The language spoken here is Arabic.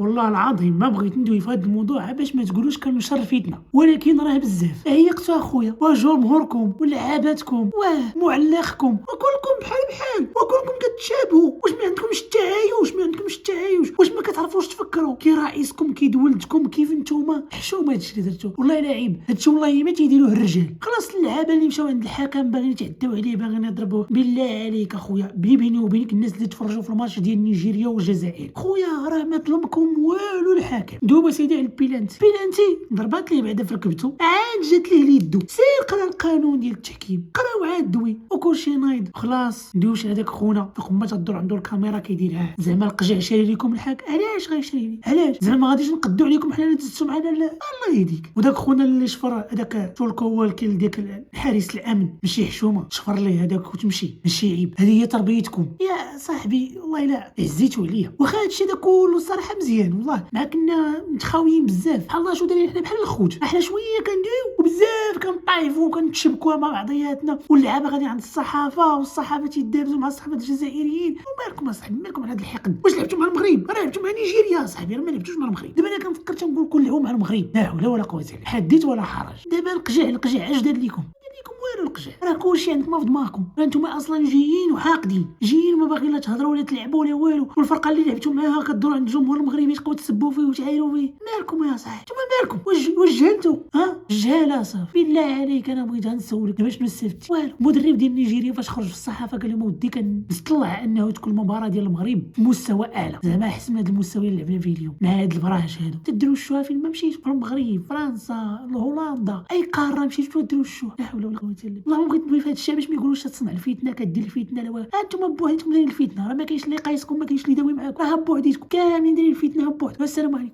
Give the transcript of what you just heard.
والله العظيم ما بغيت ندوي في هذا الموضوع باش ما تقولوش كنشر فتنه، ولكن راه بزاف عيقتوا اخويا وجمهوركم ولعاباتكم ومعلقكم وكلكم بحال وكلكم كتشابهوا. واش ما عندكمش التعايش؟ واش ما كتعرفوش تفكروا كي رئيسكم كي دولتكم كيف نتوما حشومه هادشي اللي درتو؟ والله لا عيب هادشي، والله ما تيديروه الرجال. خلاص اللعابه اللي مشاو عند الحكم باغيين يتعداو عليه باغيين يضربوه، بالله عليك اخويا بيني وبينك الناس اللي تفرجوا في الماتش ديال نيجيريا والجزائر خويا راه ما ظلمكم والو الحكم. دوبا سيدي على بيلانتي ضربات ليه بعدا في ركبتو عاد جات ليه اليدو. سير قرا القانون ديال التحكيم قرا وعاد دوي وكلشي نايض. خلاص ندويوش هذاك خونا فوق ما تدور عنده الكاميرا كيديرها زعما القجع شاري لكم الحاك. علاش غيشري لي؟ علاش زعما ما غاديش نقدو عليكم حنا اللي دزتو معنا؟ لا الله يهديك. وداك خونا اللي شفر هذاك تولكو هو الكل ديك الحارس الامن ماشي حشومه شفر ليه هذاك وتمشي ماشي عيب. هذه هي تربيتكم يا صاحبي. والله لا عزيتوا عليا واخا هادشي دا كله الصراحه مزيان والله مع كنا متخاويين بزاف بحال الله شو دايرين حنا بحال الخوت. احنا شويه كندويو وبزاف كنطايفوا وكنتشبكوا مع بعضياتنا واللعابه غادي عند الصحافه والصحافه تيدابزوا مع الصحافه الجزائريين. ومالكم اصاحبي مالكم على هذا الحقد؟ واش لعبتوا مع المغرب؟ راه لعبتوا مع نيجيريا صاحبي، راه ما لعبتوش مع المغرب. دابا انا كنفكر تنقول كل لعبوا مع المغرب لا حول ولا قوه الا بالله حديت ولا حرج. دابا القجع اش دار لكم والو؟ القجع راه كلشي عندكم في دماغكم. انتم اصلا جايين وحاقدين جايين ما باغيين لا تهضروا ولا تلعبوا ولا والو. والفرقه اللي لعبتوا معاها كدور عند الجمهور المغربي تبقاو تسبوا فيه وتعايروا فيه. مالكم يا صاحبي نتوما مالكم؟ واش جهلتوا؟ جهاله صافي. بالله عليك انا بغيت نسولك دابا شنو استفدتي؟ والو. المدرب ديال نيجيريا فاش خرج في الصحافه قال لهم ودي كنستطلع انه تكون المباراه ديال المغرب في مستوى اعلى زعما احسن من هذا المستوى اللي لعبنا فيه اليوم مع هاد البراش هادو. تديروا الشوها فين ما مشيتوا في المغرب فرنسا هولندا اي قاره مشيتوا ديروا الشوها. لا حول ولا قوه الا بالله. والله بغيت ندوي في هذا الشيء باش ما يقولوش تصنع الفتنه كدير الفتنه. لا انتم بوحدكم دايرين الفتنه، راه ما كاينش اللي قايسكم ما كاينش اللي يداوي معاكم، راه بوحديتكم كاملين دايرين الفتنه بوحدكم. والسلام عليكم.